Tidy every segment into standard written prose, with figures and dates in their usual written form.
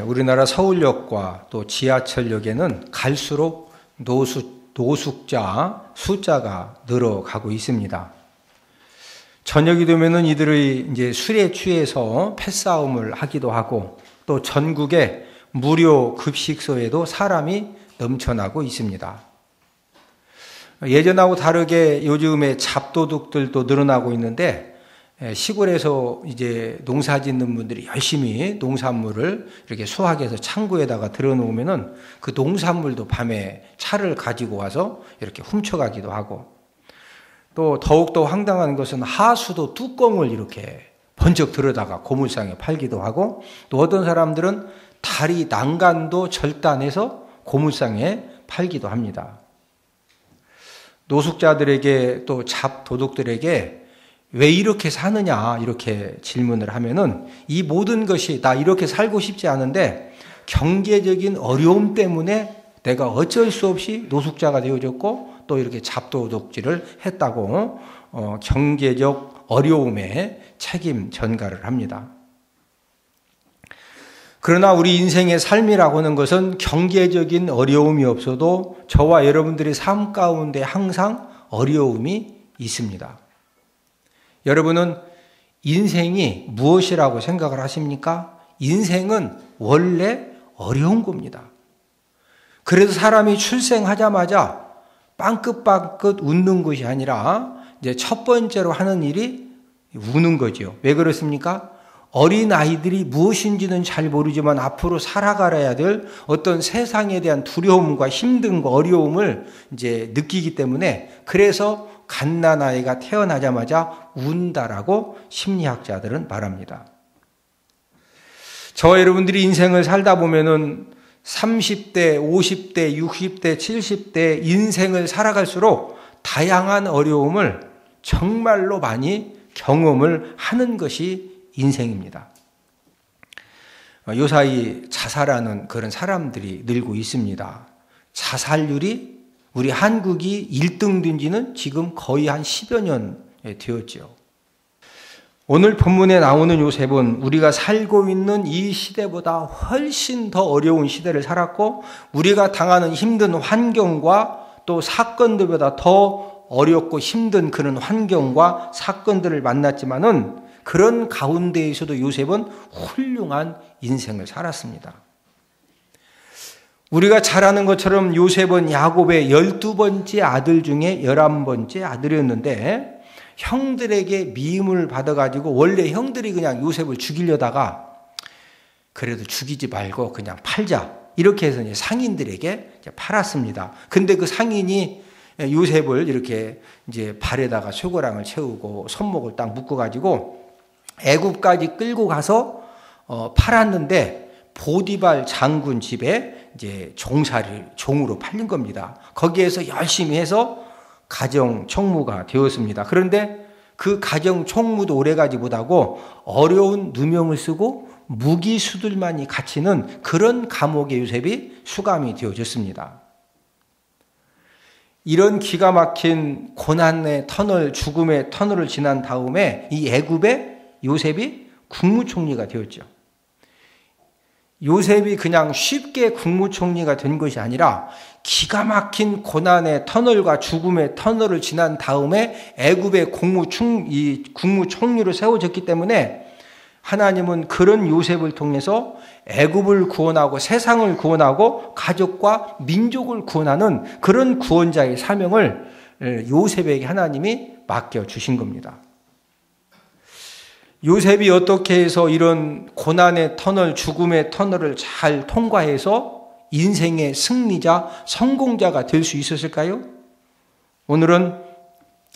우리나라 서울역과 또 지하철역에는 갈수록 노숙자 숫자가 늘어가고 있습니다. 저녁이 되면은 이들의 이제 술에 취해서 패싸움을 하기도 하고 또 전국의 무료 급식소에도 사람이 넘쳐나고 있습니다. 예전하고 다르게 요즘에 잡도둑들도 늘어나고 있는데 시골에서 이제 농사 짓는 분들이 열심히 농산물을 이렇게 수확해서 창고에다가 들어놓으면은 그 농산물도 밤에 차를 가지고 와서 이렇게 훔쳐가기도 하고 또 더욱더 황당한 것은 하수도 뚜껑을 이렇게 번쩍 들어다가 고물상에 팔기도 하고 또 어떤 사람들은 다리 난간도 절단해서 고물상에 팔기도 합니다. 노숙자들에게 또 잡도둑들에게 왜 이렇게 사느냐 이렇게 질문을 하면은 이 모든 것이 나 이렇게 살고 싶지 않은데 경제적인 어려움 때문에 내가 어쩔 수 없이 노숙자가 되어졌고 또 이렇게 잡도둑질을 했다고 경제적 어려움에 책임 전가를 합니다. 그러나 우리 인생의 삶이라고 하는 것은 경제적인 어려움이 없어도 저와 여러분들의 삶 가운데 항상 어려움이 있습니다. 여러분은 인생이 무엇이라고 생각을 하십니까? 인생은 원래 어려운 겁니다. 그래서 사람이 출생하자마자 빵긋빵긋 웃는 것이 아니라 이제 첫 번째로 하는 일이 우는 거죠. 왜 그렇습니까? 어린 아이들이 무엇인지는 잘 모르지만 앞으로 살아가야 될 어떤 세상에 대한 두려움과 힘듦과 어려움을 이제 느끼기 때문에 그래서 갓난아이가 태어나자마자 운다라고 심리학자들은 말합니다. 저와 여러분들이 인생을 살다 보면은 30대, 50대, 60대, 70대 인생을 살아갈수록 다양한 어려움을 정말로 많이 경험을 하는 것이 인생입니다. 요사이 자살하는 그런 사람들이 늘고 있습니다. 자살률이 우리 한국이 1등 된 지는 지금 거의 한 10여 년 되었죠. 오늘 본문에 나오는 요셉은 우리가 살고 있는 이 시대보다 훨씬 더 어려운 시대를 살았고 우리가 당하는 힘든 환경과 또 사건들보다 더 어렵고 힘든 그런 환경과 사건들을 만났지만은 그런 가운데에서도 요셉은 훌륭한 인생을 살았습니다. 우리가 잘 아는 것처럼 요셉은 야곱의 12번째 아들 중에 11번째 아들이었는데 형들에게 미움을 받아가지고 원래 형들이 그냥 요셉을 죽이려다가 그래도 죽이지 말고 그냥 팔자 이렇게 해서 이제 상인들에게 팔았습니다. 근데 그 상인이 요셉을 이렇게 이제 발에다가 쇠고랑을 채우고 손목을 딱 묶어가지고 애굽까지 끌고 가서 팔았는데 보디발 장군 집에 이제 종으로 팔린 겁니다. 거기에서 열심히 해서 가정 총무가 되었습니다. 그런데 그 가정 총무도 오래가지 못하고 어려운 누명을 쓰고 무기수들만이 갇히는 그런 감옥에 요셉이 수감이 되어졌습니다. 이런 기가 막힌 고난의 터널, 죽음의 터널을 지난 다음에 이 애굽에 요셉이 국무총리가 되었죠. 요셉이 그냥 쉽게 국무총리가 된 것이 아니라 기가 막힌 고난의 터널과 죽음의 터널을 지난 다음에 애굽의 국무총리로 세워졌기 때문에 하나님은 그런 요셉을 통해서 애굽을 구원하고 세상을 구원하고 가족과 민족을 구원하는 그런 구원자의 사명을 요셉에게 하나님이 맡겨주신 겁니다. 요셉이 어떻게 해서 이런 고난의 터널, 죽음의 터널을 잘 통과해서 인생의 승리자, 성공자가 될 수 있었을까요? 오늘은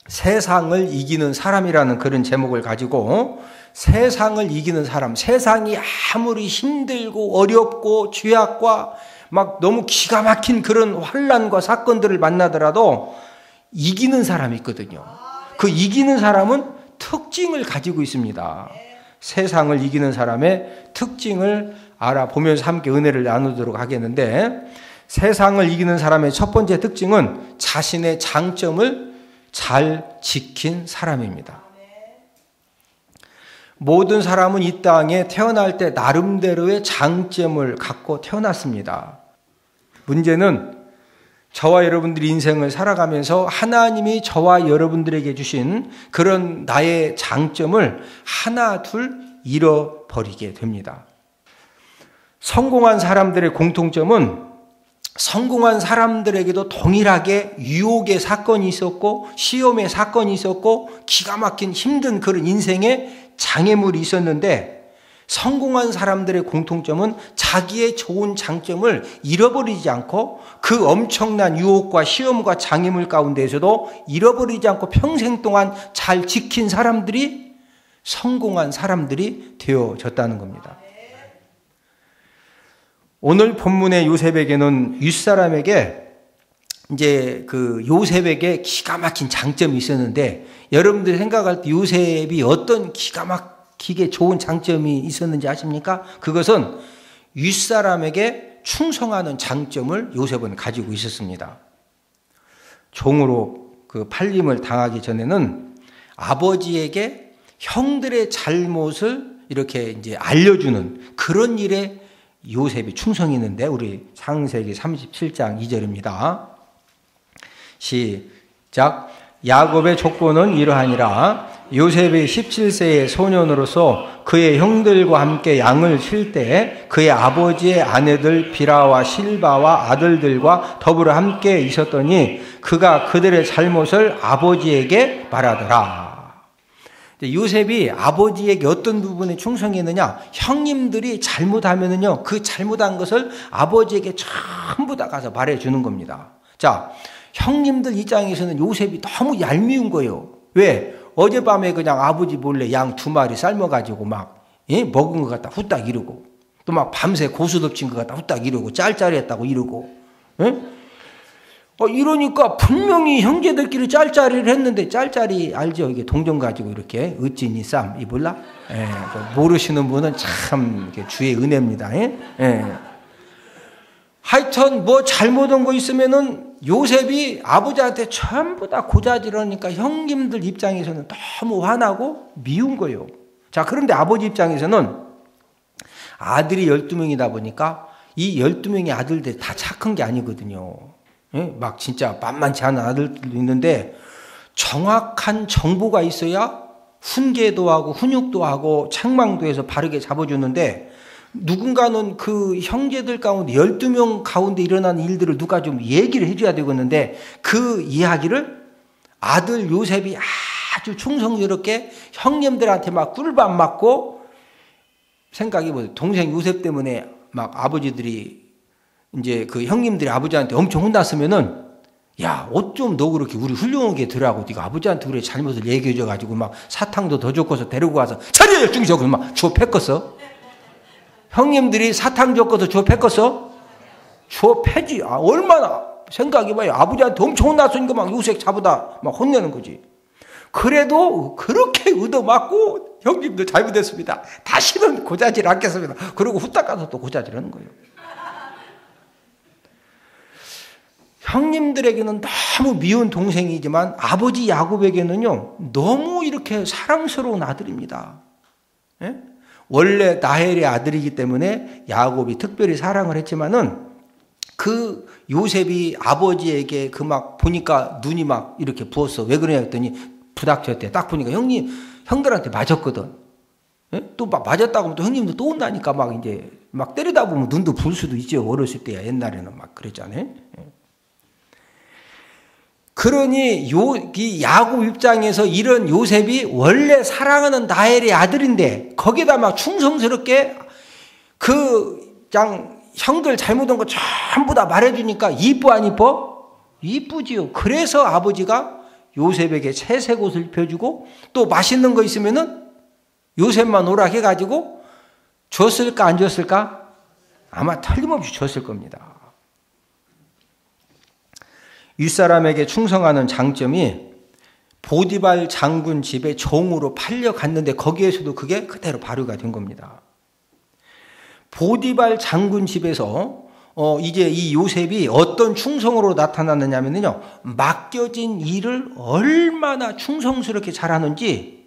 세상을 이기는 사람이라는 그런 제목을 가지고 세상을 이기는 사람, 세상이 아무리 힘들고 어렵고 죄악과 막 너무 기가 막힌 그런 환난과 사건들을 만나더라도 이기는 사람이 있거든요. 그 이기는 사람은 특징을 가지고 있습니다. 세상을 이기는 사람의 특징을 알아보면서 함께 은혜를 나누도록 하겠는데 세상을 이기는 사람의 첫 번째 특징은 자신의 장점을 잘 지킨 사람입니다. 모든 사람은 이 땅에 태어날 때 나름대로의 장점을 갖고 태어났습니다. 문제는 저와 여러분들이 인생을 살아가면서 하나님이 저와 여러분들에게 주신 그런 나의 장점을 하나 둘 잃어버리게 됩니다. 성공한 사람들의 공통점은 성공한 사람들에게도 동일하게 유혹의 사건이 있었고 시험의 사건이 있었고 기가 막힌 힘든 그런 인생의 장애물이 있었는데 성공한 사람들의 공통점은 자기의 좋은 장점을 잃어버리지 않고 그 엄청난 유혹과 시험과 장애물 가운데에서도 잃어버리지 않고 평생 동안 잘 지킨 사람들이 성공한 사람들이 되어졌다는 겁니다. 오늘 본문의 요셉에게는 윗사람에게 이제 그 요셉에게 기가 막힌 장점이 있었는데 여러분들이 생각할 때 요셉이 어떤 기가 막히게 좋은 장점이 있었는지 아십니까? 그것은 윗사람에게 충성하는 장점을 요셉은 가지고 있었습니다. 종으로 그 팔림을 당하기 전에는 아버지에게 형들의 잘못을 이렇게 이제 알려주는 그런 일에 요셉이 충성이 있는데 우리 창세기 37장 2절입니다. 시작. 야곱의 족보는 이러하니라. 요셉이 17세의 소년으로서 그의 형들과 함께 양을 칠 때 그의 아버지의 아내들 비라와 실바와 아들들과 더불어 함께 있었더니 그가 그들의 잘못을 아버지에게 말하더라. 요셉이 아버지에게 어떤 부분에 충성했느냐? 형님들이 잘못하면은요, 그 잘못한 것을 아버지에게 전부 다 가서 말해주는 겁니다. 자, 형님들 입장에서는 요셉이 너무 얄미운 거예요. 왜? 어젯밤에 그냥 아버지 몰래 양 2마리 삶아가지고 막, 먹은 것 같다 후딱 이러고, 또 막 밤새 고수 덮친 것 같다 후딱 이러고, 짤짤했다고 이러고, 이러니까 분명히 형제들끼리 짤짤이를 했는데, 짤짤이 알죠? 이게 동전 가지고 이렇게 으찌니 쌈 입을라? 모르시는 분은 참 주의 은혜입니다. 하여튼 뭐 잘못한 거 있으면은 요셉이 아버지한테 전부 다 고자질하니까 형님들 입장에서는 너무 화나고 미운 거예요. 자, 그런데 아버지 입장에서는 아들이 12명이다 보니까 이 12명의 아들들이 다 착한 게 아니거든요. 막 진짜 만만치 않은 아들들도 있는데 정확한 정보가 있어야 훈계도 하고 훈육도 하고 책망도 해서 바르게 잡아주는데 누군가는 그 형제들 가운데 12명 가운데 일어난 일들을 누가 좀 얘기를 해줘야 되겠는데 그 이야기를 아들 요셉이 아주 충성스럽게 형님들한테 막 꿀밤 맞고 생각해보세요. 동생 요셉 때문에 막 아버지들이 이제 그 형님들이 아버지한테 엄청 혼났으면은 야, 어쩜 너 그렇게 우리 훌륭하게 들으라고 네가 아버지한테 우리 잘못을 얘기해줘가지고 막 사탕도 더 줬고서 데리고 와서 차려 중이죠. 그럼 막 주워 팼겠어? 형님들이 사탕 줬고서 주워 팼겠어? 주워 패지. 얼마나 생각해봐요. 아버지한테 엄청 혼났으니까 막 요셉 잡으다 막 혼내는 거지. 그래도 그렇게 얻어맞고 형님들 잘못했습니다. 다시는 고자질 않겠습니다. 그리고 후딱 가서 또 고자질하는 거예요. 형님들에게는 너무 미운 동생이지만 아버지 야곱에게는요 너무 이렇게 사랑스러운 아들입니다. 원래 라헬의 아들이기 때문에 야곱이 특별히 사랑을 했지만은 그 요셉이 아버지에게 그 막 보니까 눈이 막 이렇게 부었어. 왜 그러냐 했더니 부닥쳤대. 딱 보니까 형들한테 맞았거든. 또 막 맞았다고 하면 또 형님도 또 온다니까 막 이제 막 때리다 보면 눈도 부을 수도 있죠. 어렸을 때야. 옛날에는 막 그랬잖아요. 그러니 이 야곱 입장에서 이런 요셉이 원래 사랑하는 라헬의 아들인데 거기다 막 충성스럽게 그 형들 잘못한 거 전부 다 말해주니까 이뻐 안 이뻐? 이쁘지요. 그래서 아버지가 요셉에게 채색 옷을 입혀주고 또 맛있는 거 있으면은 요셉만 오라 해가지고 줬을까 안 줬을까? 아마 틀림없이 줬을 겁니다. 윗사람에게 충성하는 장점이 보디발 장군 집에 종으로 팔려갔는데 거기에서도 그게 그대로 발휘가 된 겁니다. 보디발 장군 집에서 이제 이 요셉이 어떤 충성으로 나타났느냐면요, 맡겨진 일을 얼마나 충성스럽게 잘하는지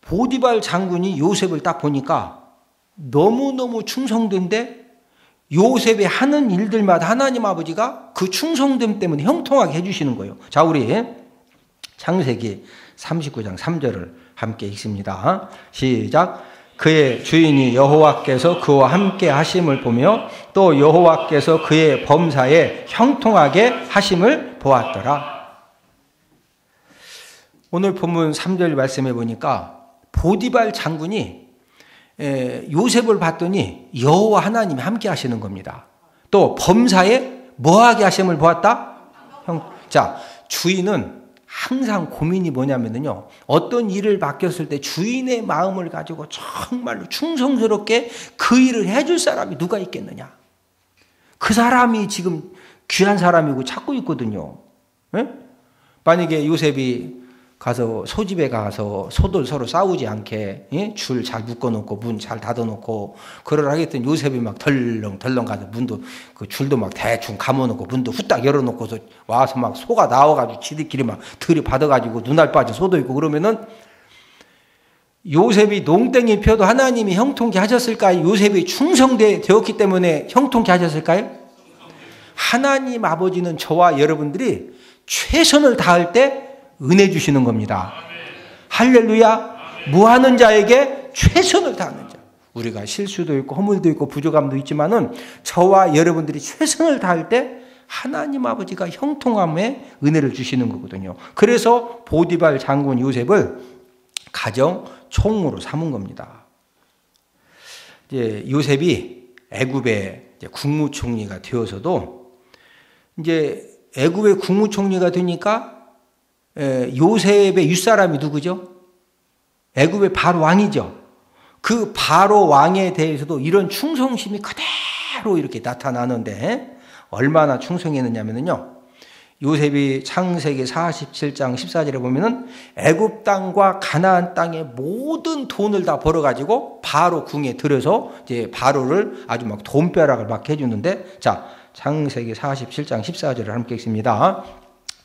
보디발 장군이 요셉을 딱 보니까 너무너무 충성된데 요셉이 하는 일들마다 하나님 아버지가 그 충성됨 때문에 형통하게 해주시는 거예요. 자, 우리 창세기 39장 3절을 함께 읽습니다. 시작. 그의 주인이 여호와께서 그와 함께 하심을 보며 또 여호와께서 그의 범사에 형통하게 하심을 보았더라. 오늘 본문 3절 말씀해 보니까 보디발 장군이 요셉을 봤더니 여호와 하나님이 함께 하시는 겁니다. 또 범사에 뭐하게 하심을 보았다? 자, 주인은 항상 고민이 뭐냐면요, 어떤 일을 맡겼을 때 주인의 마음을 가지고 정말로 충성스럽게 그 일을 해줄 사람이 누가 있겠느냐. 그 사람이 지금 귀한 사람이고 찾고 있거든요. 네? 만약에 요셉이 가서 소집에 가서 소들 서로 싸우지 않게 줄 잘 묶어놓고 문 잘 닫아놓고 그러라 하겠더니 요셉이 막 덜렁덜렁 가서 문도 그 줄도 막 대충 감아놓고 문도 후딱 열어놓고서 와서 막 소가 나와가지고 지들끼리 막 들이받아가지고 눈알 빠진 소도 있고 그러면은 요셉이 농땡이 펴도 하나님이 형통케 하셨을까요? 요셉이 충성되었기 때문에 형통케 하셨을까요? 하나님 아버지는 저와 여러분들이 최선을 다할 때 은혜 주시는 겁니다. 할렐루야. 무하는 자에게 최선을 다하는 자. 우리가 실수도 있고 허물도 있고 부족함도 있지만은 저와 여러분들이 최선을 다할 때 하나님 아버지가 형통함에 은혜를 주시는 거거든요. 그래서 보디발 장군 요셉을 가정 총무로 삼은 겁니다. 이제 요셉이 애굽의 국무총리가 되어서도 이제 애굽의 국무총리가 되니까 요셉의 윗사람이 누구죠? 애굽의 바로 왕이죠. 그 바로 왕에 대해서도 이런 충성심이 그대로 이렇게 나타나는데 얼마나 충성했느냐면요. 요셉이 창세기 47장 14절에 보면은 애굽 땅과 가나안 땅의 모든 돈을 다 벌어가지고 바로 궁에 들여서 이제 바로를 아주 막 돈벼락을 막 해주는데, 자, 창세기 47장 14절을 함께 읽습니다.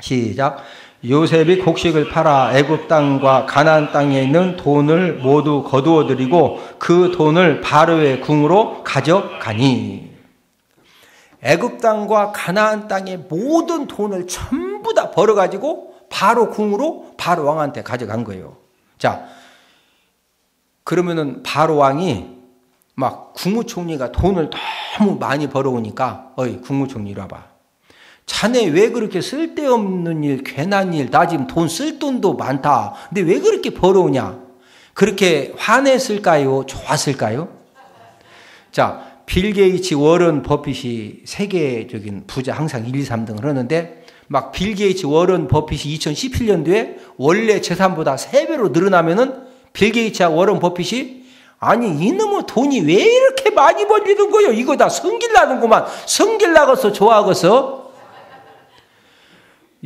시작. 요셉이 곡식을 팔아 애굽 땅과 가나안 땅에 있는 돈을 모두 거두어 들이고 그 돈을 바로의 궁으로 가져가니. 애굽 땅과 가나안 땅의 모든 돈을 전부 다 벌어가지고 바로 궁으로 바로 왕한테 가져간 거예요. 자, 그러면은 바로 왕이 막 국무총리가 돈을 너무 많이 벌어오니까, 어이 국무총리 이리 와봐. 자네 왜 그렇게 쓸데없는 일, 괜한 일, 나 지금 돈 쓸 돈도 많다. 근데 왜 그렇게 벌어오냐? 그렇게 화냈을까요? 좋았을까요? 자, 빌 게이츠, 워런 버핏이 세계적인 부자 항상 1, 2, 3등을 하는데 막 빌 게이츠, 워런 버핏이 2017년도에 원래 재산보다 3배로 늘어나면은 빌 게이츠와 워런 버핏이 아니 이놈의 돈이 왜 이렇게 많이 벌리는 거예요? 이거 다 성길나는구만. 성길나겠어? 좋아하겠어?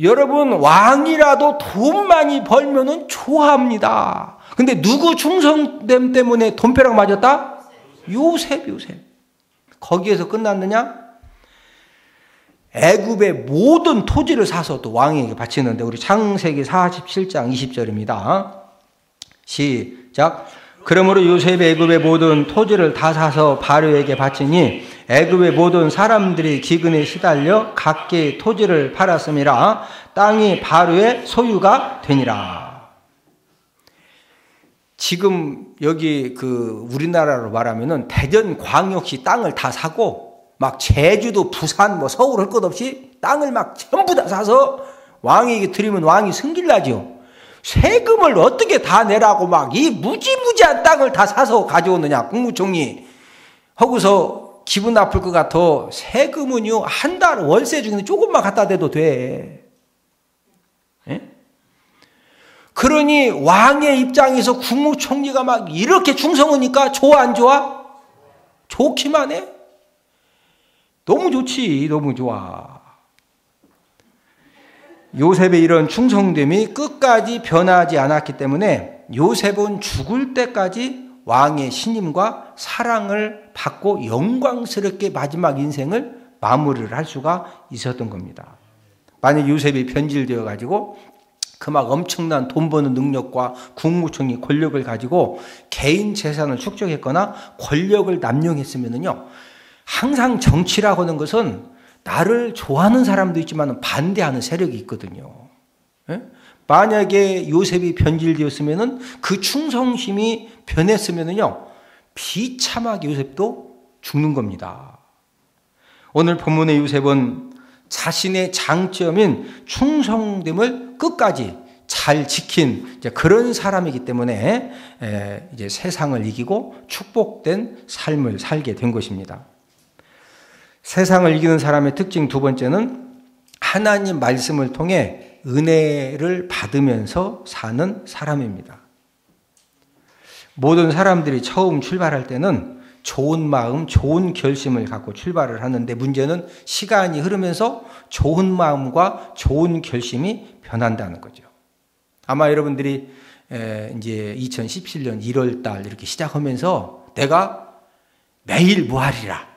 여러분, 왕이라도 돈 많이 벌면은 좋아합니다. 근데 누구 충성됨 때문에 돈벼락 맞았다? 요셉. 거기에서 끝났느냐? 애굽의 모든 토지를 사서 또 왕에게 바치는데, 우리 창세기 47장 20절입니다. 시작. 그러므로 요셉이 애굽의 모든 토지를 다 사서 바로에게 바치니 애굽의 모든 사람들이 기근에 시달려 각기 토지를 팔았음이라. 땅이 바로의 소유가 되니라. 지금 여기 그 우리나라로 말하면은 대전광역시 땅을 다 사고 막 제주도, 부산, 뭐 서울 할 것 없이 땅을 막 전부 다 사서 왕에게 드리면 왕이 승질나죠. 세금을 어떻게 다 내라고 막 이 무지무지한 땅을 다 사서 가져오느냐, 국무총리. 하고서 기분 나쁠 것 같아. 세금은요, 한 달 월세 중에 조금만 갖다 대도 돼. 예? 그러니 왕의 입장에서 국무총리가 막 이렇게 충성하니까 좋아, 안 좋아? 좋기만 해. 너무 좋지, 너무 좋아. 요셉의 이런 충성됨이 끝까지 변하지 않았기 때문에 요셉은 죽을 때까지 왕의 신임과 사랑을 받고 영광스럽게 마지막 인생을 마무리를 할 수가 있었던 겁니다. 만약 요셉이 변질되어 가지고 그 막 엄청난 돈 버는 능력과 국무총리 권력을 가지고 개인 재산을 축적했거나 권력을 남용했으면은요, 항상 정치라고 하는 것은 나를 좋아하는 사람도 있지만 반대하는 세력이 있거든요. 예? 만약에 요셉이 변질되었으면은 그 충성심이 변했으면은요, 비참하게 요셉도 죽는 겁니다. 오늘 본문의 요셉은 자신의 장점인 충성됨을 끝까지 잘 지킨 그런 사람이기 때문에 이제 세상을 이기고 축복된 삶을 살게 된 것입니다. 세상을 이기는 사람의 특징 두 번째는 하나님 말씀을 통해 은혜를 받으면서 사는 사람입니다. 모든 사람들이 처음 출발할 때는 좋은 마음, 좋은 결심을 갖고 출발을 하는데, 문제는 시간이 흐르면서 좋은 마음과 좋은 결심이 변한다는 거죠. 아마 여러분들이 이제 2017년 1월 달 이렇게 시작하면서 내가 매일 무하리라,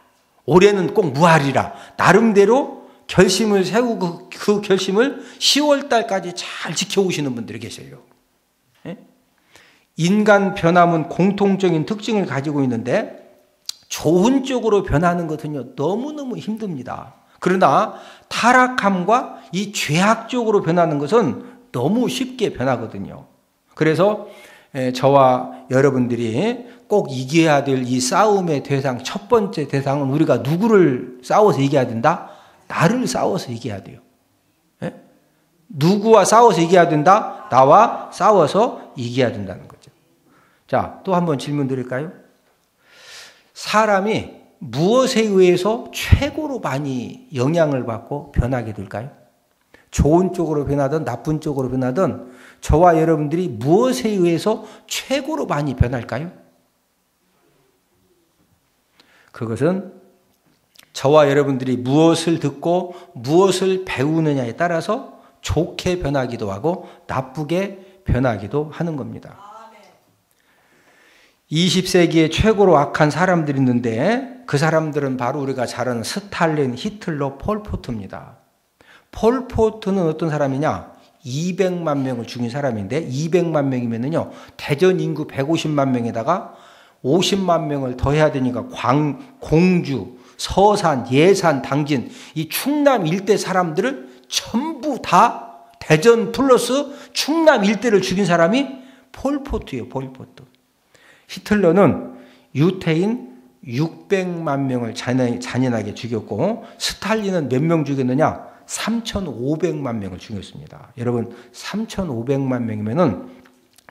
올해는 꼭 무하리라, 나름대로 결심을 세우고 그 결심을 10월 달까지 잘 지켜오시는 분들이 계세요. 인간 변함은 공통적인 특징을 가지고 있는데, 좋은 쪽으로 변하는 것은요, 너무너무 힘듭니다. 그러나 타락함과 이 죄악 쪽으로 변하는 것은 너무 쉽게 변하거든요. 그래서 저와 여러분들이 꼭 이겨야 될 이 싸움의 대상, 첫 번째 대상은 우리가 누구를 싸워서 이겨야 된다? 나를 싸워서 이겨야 돼요. 누구와 싸워서 이겨야 된다? 나와 싸워서 이겨야 된다는 거죠. 자, 또 한번 질문 드릴까요? 사람이 무엇에 의해서 최고로 많이 영향을 받고 변하게 될까요? 좋은 쪽으로 변하든 나쁜 쪽으로 변하든 저와 여러분들이 무엇에 의해서 최고로 많이 변할까요? 그것은 저와 여러분들이 무엇을 듣고 무엇을 배우느냐에 따라서 좋게 변하기도 하고 나쁘게 변하기도 하는 겁니다. 20세기에 최고로 악한 사람들이 있는데 그 사람들은 바로 우리가 잘 아는 스탈린, 히틀러, 폴포트입니다. 폴포트는 어떤 사람이냐? 200만 명을 죽인 사람인데 200만 명이면은요, 대전 인구 150만 명에다가 50만 명을 더해야 되니까 공주, 서산, 예산, 당진, 이 충남 일대 사람들을 전부 다 대전 플러스 충남 일대를 죽인 사람이 폴포트예요, 폴포트. 히틀러는 유태인 600만 명을 잔인하게 죽였고, 스탈린은 몇 명 죽였느냐? 3,500만 명을 죽였습니다. 여러분, 3,500만 명이면은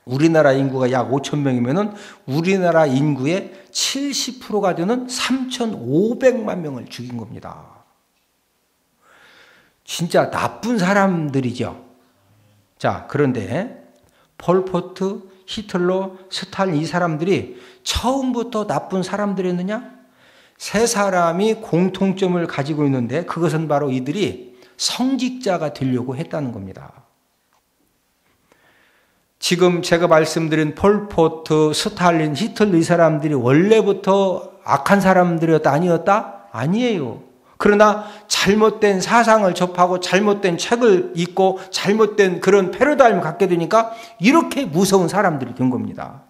우리나라 인구가 약 5천 명이면은 우리나라 인구의 70%가 되는 3,500만 명을 죽인 겁니다. 진짜 나쁜 사람들이죠. 자, 그런데 폴포트, 히틀러, 스탈린 이 사람들이 처음부터 나쁜 사람들이었느냐? 세 사람이 공통점을 가지고 있는데 그것은 바로 이들이 성직자가 되려고 했다는 겁니다. 지금 제가 말씀드린 폴포트, 스탈린, 히틀러 이 사람들이 원래부터 악한 사람들이었다 아니었다? 아니에요. 그러나 잘못된 사상을 접하고 잘못된 책을 읽고 잘못된 그런 패러다임을 갖게 되니까 이렇게 무서운 사람들이 된 겁니다.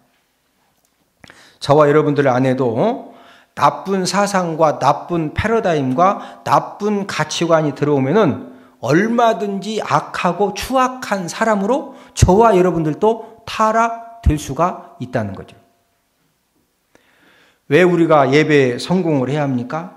저와 여러분들 안에도 나쁜 사상과 나쁜 패러다임과 나쁜 가치관이 들어오면은 얼마든지 악하고 추악한 사람으로 저와 여러분들도 타락될 수가 있다는 거죠. 왜 우리가 예배에 성공을 해야 합니까?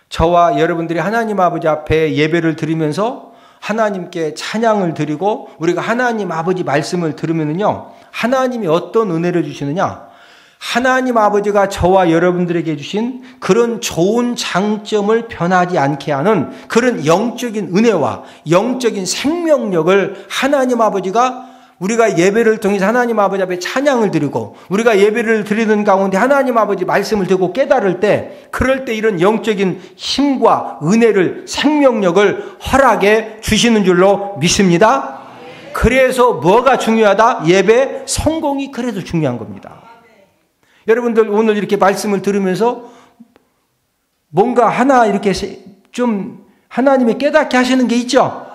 저와 여러분들이 하나님 아버지 앞에 예배를 드리면서 하나님께 찬양을 드리고 우리가 하나님 아버지 말씀을 들으면요, 하나님이 어떤 은혜를 주시느냐? 하나님 아버지가 저와 여러분들에게 주신 그런 좋은 장점을 변하지 않게 하는 그런 영적인 은혜와 영적인 생명력을 하나님 아버지가, 우리가 예배를 통해서 하나님 아버지 앞에 찬양을 드리고 우리가 예배를 드리는 가운데 하나님 아버지 말씀을 듣고 깨달을 때, 그럴 때 이런 영적인 힘과 은혜를, 생명력을 허락해 주시는 줄로 믿습니다. 그래서 뭐가 중요하다? 예배 성공이 그래도 중요한 겁니다. 여러분들 오늘 이렇게 말씀을 들으면서 뭔가 하나 이렇게 좀 하나님이 깨닫게 하시는 게 있죠?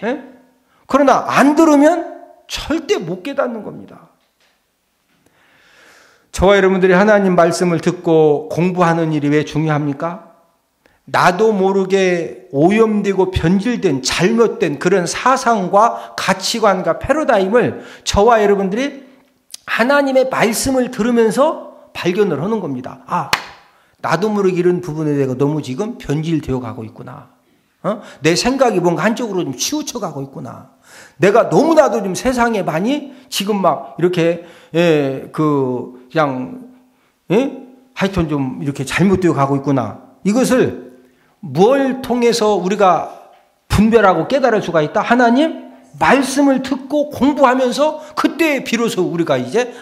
네? 그러나 안 들으면 절대 못 깨닫는 겁니다. 저와 여러분들이 하나님 말씀을 듣고 공부하는 일이 왜 중요합니까? 나도 모르게 오염되고 변질된 잘못된 그런 사상과 가치관과 패러다임을 저와 여러분들이 하나님의 말씀을 들으면서 발견을 하는 겁니다. 아, 나도 모르게 이런 부분에 대해서 너무 지금 변질되어 가고 있구나. 내 생각이 뭔가 한쪽으로 좀 치우쳐 가고 있구나. 내가 너무나도 좀 세상에 많이 지금 막 이렇게 하여튼 좀 이렇게 잘못되어 가고 있구나. 이것을 뭘 통해서 우리가 분별하고 깨달을 수가 있다? 하나님 말씀을 듣고 공부하면서 그때 비로소 우리가 이제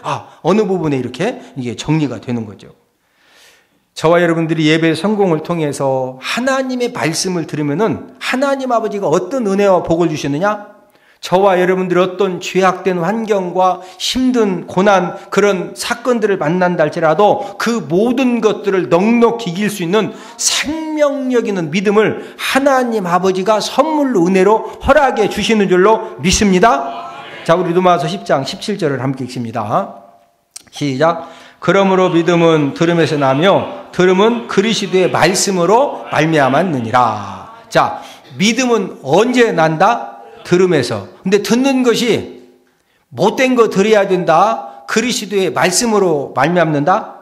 어느 부분에 이렇게 이게 정리가 되는 거죠. 저와 여러분들이 예배 성공을 통해서 하나님의 말씀을 들으면은 하나님 아버지가 어떤 은혜와 복을 주시느냐? 저와 여러분들이 어떤 죄악된 환경과 힘든 고난 그런 사건들을 만난다 할지라도 그 모든 것들을 넉넉히 이길 수 있는 생명력 있는 믿음을 하나님 아버지가 선물로 은혜로 허락해 주시는 줄로 믿습니다. 자, 우리 로마서 10장 17절을 함께 읽습니다. 시작. 그러므로 믿음은 들음에서 나며 들음은 그리스도의 말씀으로 말미암았느니라. 자, 믿음은 언제 난다? 들음에서. 근데 듣는 것이 못된 거 들어야 된다. 그리스도의 말씀으로 말미암는다.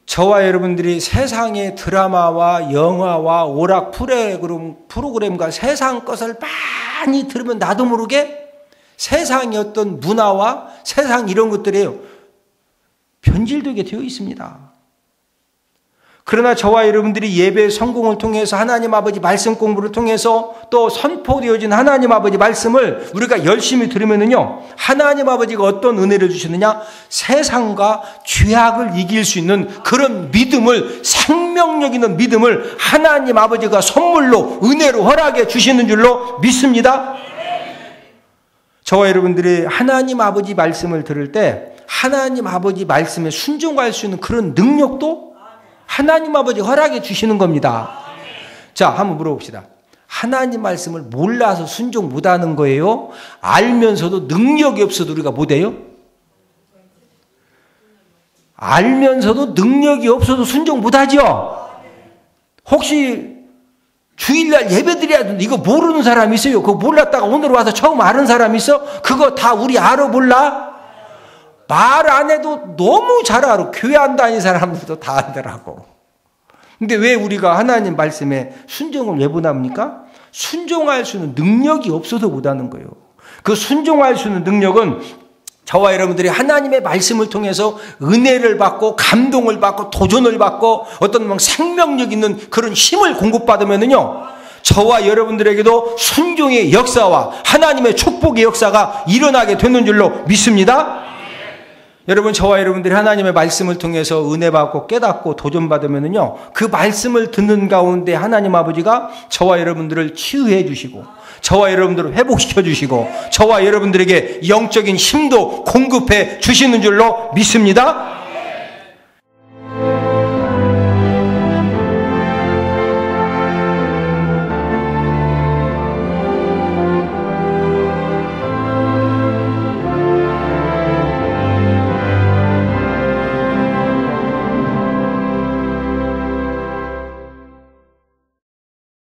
저와 여러분들이 세상의 드라마와 영화와 오락 프로그램과 세상 것을 많이 들으면 나도 모르게 세상의 어떤 문화와 세상 이런 것들이 변질되게 되어 있습니다. 그러나 저와 여러분들이 예배 성공을 통해서 하나님 아버지 말씀 공부를 통해서 또 선포되어진 하나님 아버지 말씀을 우리가 열심히 들으면은요, 하나님 아버지가 어떤 은혜를 주시느냐? 세상과 죄악을 이길 수 있는 그런 믿음을, 생명력 있는 믿음을 하나님 아버지가 선물로 은혜로 허락해 주시는 줄로 믿습니다. 저와 여러분들이 하나님 아버지 말씀을 들을 때 하나님 아버지 말씀에 순종할 수 있는 그런 능력도 하나님 아버지 허락해 주시는 겁니다. 자, 한번 물어봅시다. 하나님 말씀을 몰라서 순종 못하는 거예요? 알면서도 능력이 없어도 우리가 못해요? 알면서도 능력이 없어도 순종 못하죠? 혹시 주일날 예배 드려야 되는데 이거 모르는 사람 있어요? 그거 몰랐다가 오늘 와서 처음 아는 사람 있어? 그거 다 우리 알아 몰라? 말 안 해도 너무 잘 알아. 교회 안 다니는 사람들도 다 알더라고. 근데 왜 우리가 하나님 말씀에 순종을 왜 못합니까? 순종할 수 있는 능력이 없어서 못하는 거예요. 그 순종할 수 있는 능력은 저와 여러분들이 하나님의 말씀을 통해서 은혜를 받고 감동을 받고 도전을 받고 어떤 생명력 있는 그런 힘을 공급받으면은요, 저와 여러분들에게도 순종의 역사와 하나님의 축복의 역사가 일어나게 되는 줄로 믿습니다. 여러분, 저와 여러분들이 하나님의 말씀을 통해서 은혜 받고 깨닫고 도전받으면은요, 그 말씀을 듣는 가운데 하나님 아버지가 저와 여러분들을 치유해 주시고 저와 여러분들을 회복시켜 주시고 저와 여러분들에게 영적인 힘도 공급해 주시는 줄로 믿습니다.